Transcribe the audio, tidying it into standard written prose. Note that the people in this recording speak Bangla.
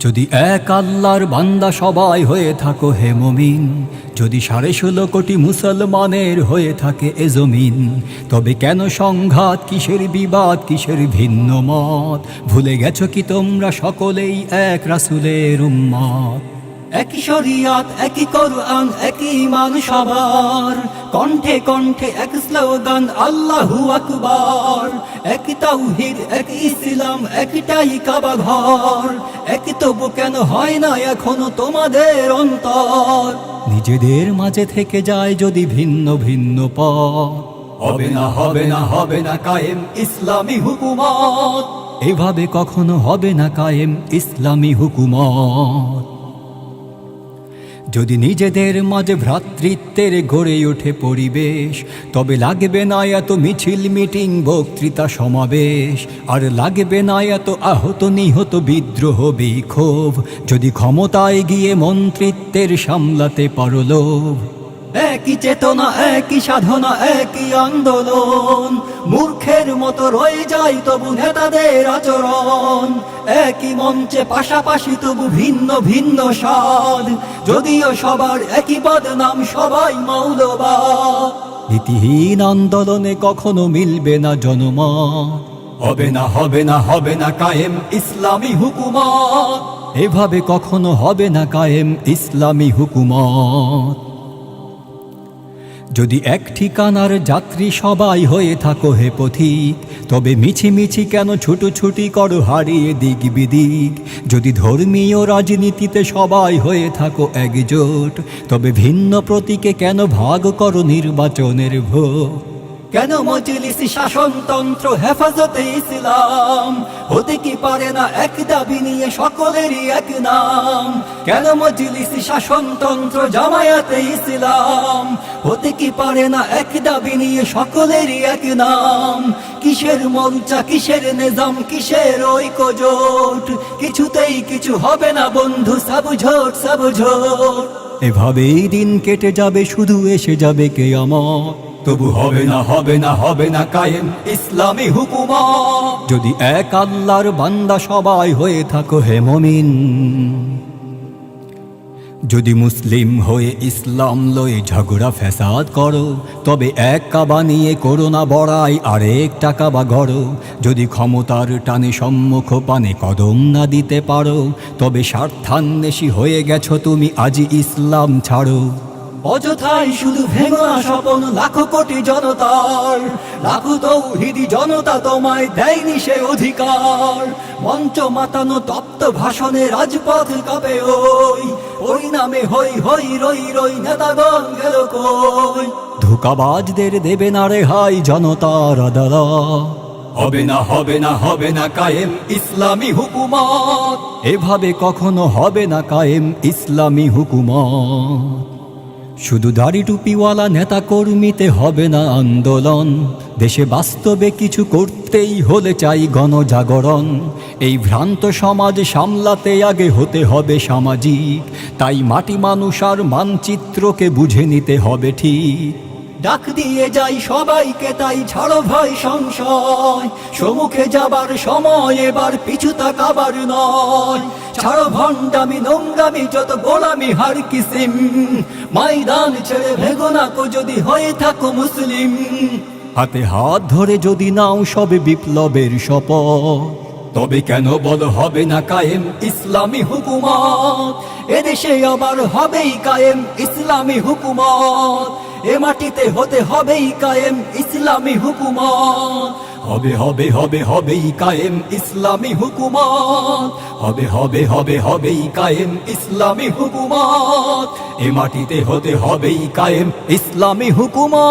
যদি এক আল্লাহর বান্দা সবাই হয়ে থাকো হে মুমিন, যদি 16.5 কোটি মুসলমানের হয়ে থাকে এ জমিন, তবে কেন সংঘাত, কিসের বিবাদ, কিসের ভিন্ন মত? ভুলে গেছো কি তোমরা সকলেই এক রাসূলের উম্মত? একই শরিয়াত, একই কোরআন, একই ঈমান সবার, কণ্ঠে কণ্ঠে এক স্লোগান আল্লাহু আকবার। এক তাওহীদ, এক ইসলাম, একটাই কাবা ঘর, এক তবু কেন হয় না এখনো তোমাদের অন্তর? নিজেদের মাঝে থেকে যায় যদি ভিন্ন ভিন্ন পথ, হবে না হবে না হবে না কায়েম ইসলামী হুকুমত। এভাবে কখনো হবে না কায়েম ইসলামী হুকুমত। যদি নিজেদের মাঝে ভ্রাতৃত্বের গড়ে ওঠে পরিবেশ, তবে লাগবে না এত মিছিল, মিটিং, বক্তৃতা, সমাবেশ। আর লাগবে না এত আহত, নিহত, বিদ্রোহ, বিক্ষোভ, যদি ক্ষমতায় গিয়ে মন্ত্রিত্বের সামলাতে পারো লোভ। একই চেতনা, একই সাধনা, একই আন্দোলন, মূর্খের মতো রয়ে যায় তবু নেতাদের আচরণ। একই মঞ্চে পাশাপাশি তবু ভিন্ন ভিন্ন স্বাদ, যদিও সবার একই বদনাম, সবাই মৌলবাদ। নীতিহীন আন্দোলনে কখনো মিলবে না জনমত, হবে না হবে না হবে না কায়েম ইসলামী হুকুমত। এভাবে কখনো হবে না কায়েম ইসলামী হুকুমত। যদি এক ঠিকানার যাত্রী সবাই হয়ে থাকো হে পথিক, তবে মিছিমিছি কেন ছুটোছুটি করো হারিয়ে দিক বিদিক? যদি ধর্মীয় রাজনীতিতে সবাই হয়ে থাকো একজোট, তবে ভিন্ন প্রতীকে কেন ভাগ করো নির্বাচনের ভোট? কেন মজলিসি শাসনতন্ত্র, হেফাজতে ইসলাম হতে কি পারে না এক দাবি নিয়ে সকলেরই এক নাম? কেন মজলিসি শাসনতন্ত্র, জামায়াতে ইসলাম হতে কি পারে না এক দাবি নিয়ে সকলেরই এক নাম? কিসের মোর্চা, কিসের নিজাম, কিসের ঐক্যজোট? কিছুতেই কিছু হবে না বন্ধু, সাবঝোট সাবঝোট। এভাবেই দিন কেটে যাবে, শুধু এসে যাবে কিয়ামত, তবু হবে না হবে না হবে না কায়েম ইসলামী হুকুমত। যদি এক আল্লাহর বান্দা সবাই হয়ে থাকো হে মুমিন, যদি মুসলিম হয়ে ইসলাম লয়ে ঝগড়া ফ্যাসাদ করো, তবে এক কাবা নিয়ে করো না বড়াই, আরেকটা কাবা গড়ো। যদি ক্ষমতার টানে সম্মুখ পানে কদম না দিতে পারো, তবে স্বার্থান্বেষী হয়ে গেছো তুমি, আজই ইসলাম ছাড়ো। অযথাই শুধু ভেঙো না স্বপন লাখো কোটি জনতার, লাখো তৌহিদি জনতা তোমায় দেয়নি সে অধিকার। মঞ্চ মাতানো তপ্ত ভাষণে রাজপথ কাঁপে, ওই নামে হই হই রই রই, নেতাগণ গেল কই? ধোঁকাবাজদের দেবে না রেহাই জনতার আদালত, হবে না হবে না হবে না কায়েম ইসলামী হুকুমত। এভাবে কখনো হবে না কায়েম ইসলামী হুকুমত। শুধু দাড়ি টুপিওয়ালা নেতা কর্মীতে হবে না আন্দোলন, দেশে বাস্তবে কিছু করতেই হলে চাই গণজাগরণ। এই ভ্রান্ত সমাজ সামলাতে আগে হতে হবে সামাজিক, তাই মাটি মানুষ আর মানচিত্রকে বুঝে নিতে হবে ঠিক। ডাক দিয়ে যাই সবাইকে তাই, ছাড়ো ভয় সংশয়, সম্মুখে যাবার সময় এবার পিছু তাকাবার নয়। ছাড়ো ভণ্ডামি, নোংরামি, যত গোলামি হার কিসিম, ময়দান ছেড়ে ভেগো না কো যদি হয়ে থাকো মুসলিম। হাতে হাত ধরে যদি নাও সবে বিপ্লবের শপথ, তবে কেন বলো হবে না কায়েম ইসলামী হুকুমত? এদেশে আবার হবেই কায়েম ইসলামী হুকুমত, এ মাটিতে হতে হবেই কায়েম ইসলামী হুকুমত। হবে হবে হবে হবেই কায়েম ইসলামী হুকুমত, হবে হবে হবে হবেই কায়েম ইসলামী হুকুমত। এ মাটিতে হতে হবেই কায়েম ইসলামী হুকুমত।